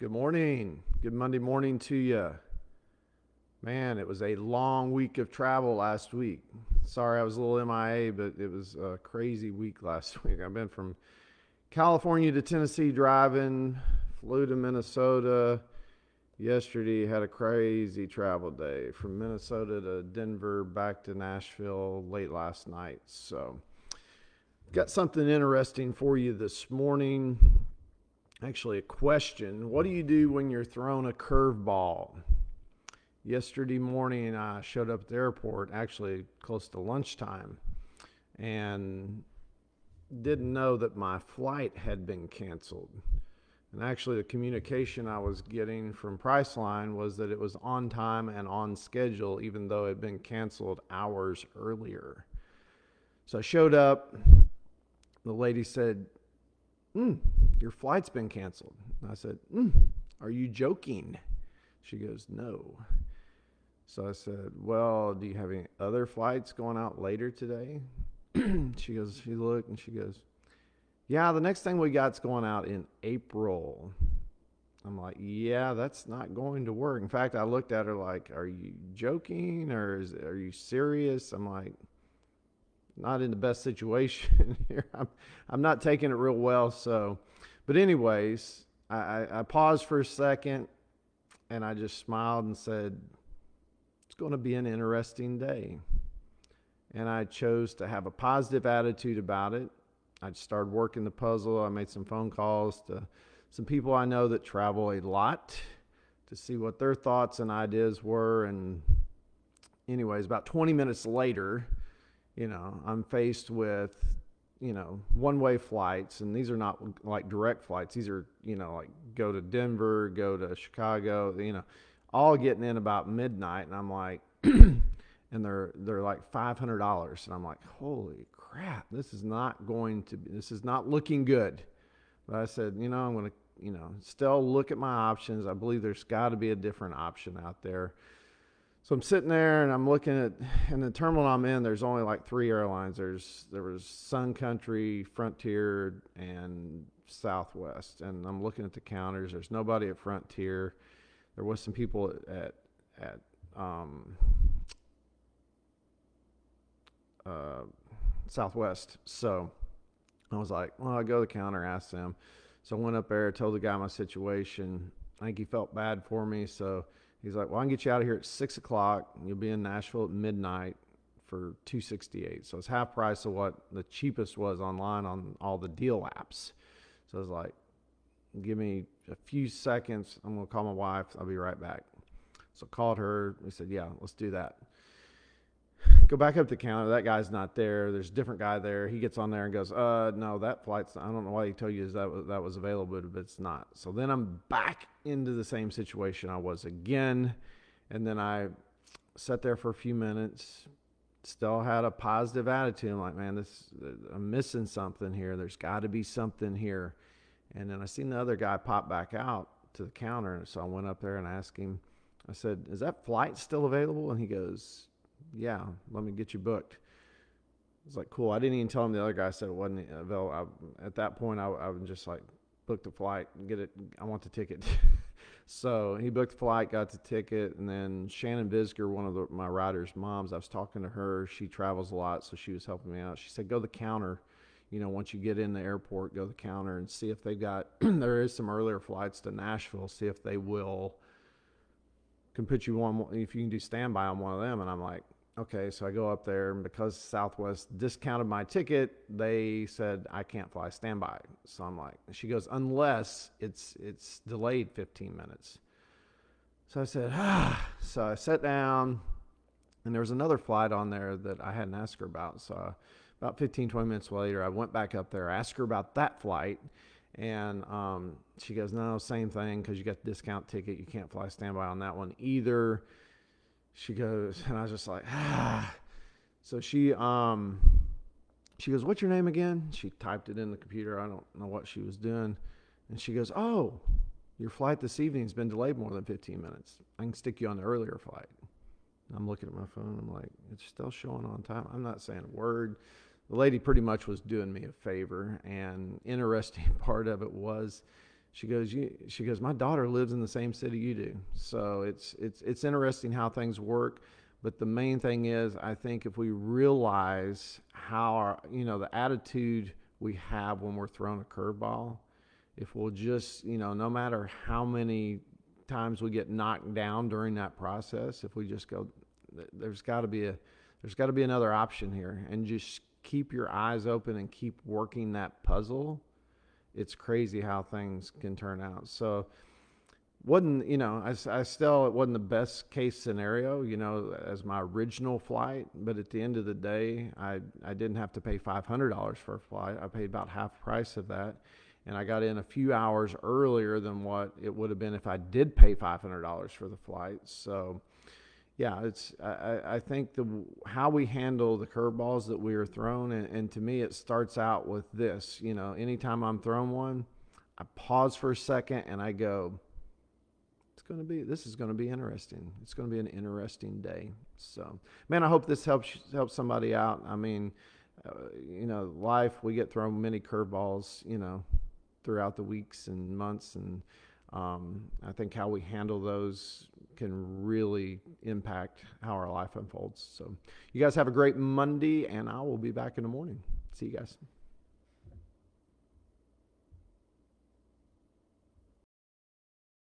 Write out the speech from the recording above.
Good morning. Good Monday morning to you. Man, it was a long week of travel last week. Sorry I was a little MIA, but it was a crazy week last week. I've been from California to Tennessee driving, flew to Minnesota. Yesterday had a crazy travel day from Minnesota to Denver, back to Nashville late last night. So, got something interesting for you this morning. Actually, a question. What do you do when you're thrown a curveball? Yesterday morning, I showed up at the airport, actually close to lunchtime, and didn't know that my flight had been canceled. And actually, the communication I was getting from Priceline was that it was on time and on schedule, even though it had been canceled hours earlier. So I showed up. The lady said, your flight's been canceled. And I said, are you joking? She goes, no. So I said, well, do you have any other flights going out later today? She looked and she goes, yeah, the next thing we got's going out in April. I'm like, yeah, that's not going to work. In fact, I looked at her like, are you joking or are you serious? I'm like, not in the best situation here. I'm not taking it real well. So, but anyways, I paused for a second and I just smiled and said, it's going to be an interesting day. And I chose to have a positive attitude about it. I started working the puzzle. I made some phone calls to some people I know that travel a lot to see what their thoughts and ideas were. And anyways, about 20 minutes later, I'm faced with, one-way flights, and these are not like direct flights. These are, like go to Denver, go to Chicago, all getting in about midnight. And I'm like, and they're like $500. And I'm like, holy crap, this is not looking good. But I said, I'm going to, still look at my options. I believe there's got to be a different option out there. So I'm sitting there and I'm looking at, in the terminal I'm in, there's only like 3 airlines. There was Sun Country, Frontier, and Southwest. And I'm looking at the counters. There's nobody at Frontier. There was some people at Southwest. So I was like, well, I'll go to the counter, ask them. So I went up there, told the guy my situation. I think he felt bad for me, so he's like, well, I can get you out of here at 6 o'clock. You'll be in Nashville at midnight for $268. So it's half price of what the cheapest was online on all the deal apps. So I was like, give me a few seconds. I'm going to call my wife. I'll be right back. So I called her. We said, yeah, let's do that. Go back up the counter. That guy's not there. There's a different guy there. He gets on there and goes, no, that flight's, I don't know why he told you that was available, but it's not. So then I'm back into the same situation I was again. And then I sat there for a few minutes, still had a positive attitude. I'm like, man, I'm missing something here. There's got to be something here. And then I seen the other guy pop back out to the counter. And so I went up there and asked him, I said, is that flight still available? And he goes, yeah, let me get you booked. I was like, cool. I didn't even tell him the other guy said it wasn't available. At that point, I was just like, book the flight, get it. I want the ticket. So he booked the flight, got the ticket, and then Shannon Bisger, one of my rider's moms, I was talking to her. She travels a lot, so she was helping me out. She said, go to the counter. Once you get in the airport, go to the counter and see if they've got, there is some earlier flights to Nashville, see if they can put you on, if you can do standby on one of them. And I'm like, okay. So I go up there, and because Southwest discounted my ticket, they said I can't fly standby. So I'm like, she goes, unless it's delayed 15 minutes. So I said, So I sat down, and there was another flight on there that I hadn't asked her about. So about 15, 20 minutes later, I went back up there, asked her about that flight. And she goes, no, same thing, because you got the discount ticket. You can't fly standby on that one either. She goes, and I was just like, So she goes, what's your name again? She typed it in the computer. I don't know what she was doing. And she goes, oh, your flight this evening has been delayed more than 15 minutes. I can stick you on the earlier flight. And I'm looking at my phone. I'm like, it's still showing on time. I'm not saying a word. The lady pretty much was doing me a favor. And interesting part of it was She goes, my daughter lives in the same city you do. So it's interesting how things work. But the main thing is, I think if we realize how the attitude we have when we're throwing a curveball, if we'll just, no matter how many times we get knocked down during that process, if we just go, there's got to be another option here, and just keep your eyes open and keep working that puzzle. It's crazy how things can turn out. So wasn't I still, it wasn't the best case scenario, as my original flight, but at the end of the day, I didn't have to pay $500 for a flight. I paid about half price of that, and I got in a few hours earlier than what it would have been if I did pay $500 for the flight. So yeah, I think how we handle the curveballs that we are thrown, and to me, it starts out with this. Anytime I'm thrown one, I pause for a second and I go, this is going to be interesting. It's going to be an interesting day. So, man, I hope this helps somebody out. I mean, life, we get thrown many curveballs, throughout the weeks and months, and I think how we handle those can really impact how our life unfolds. So, you guys have a great Monday, and I will be back in the morning. See you guys.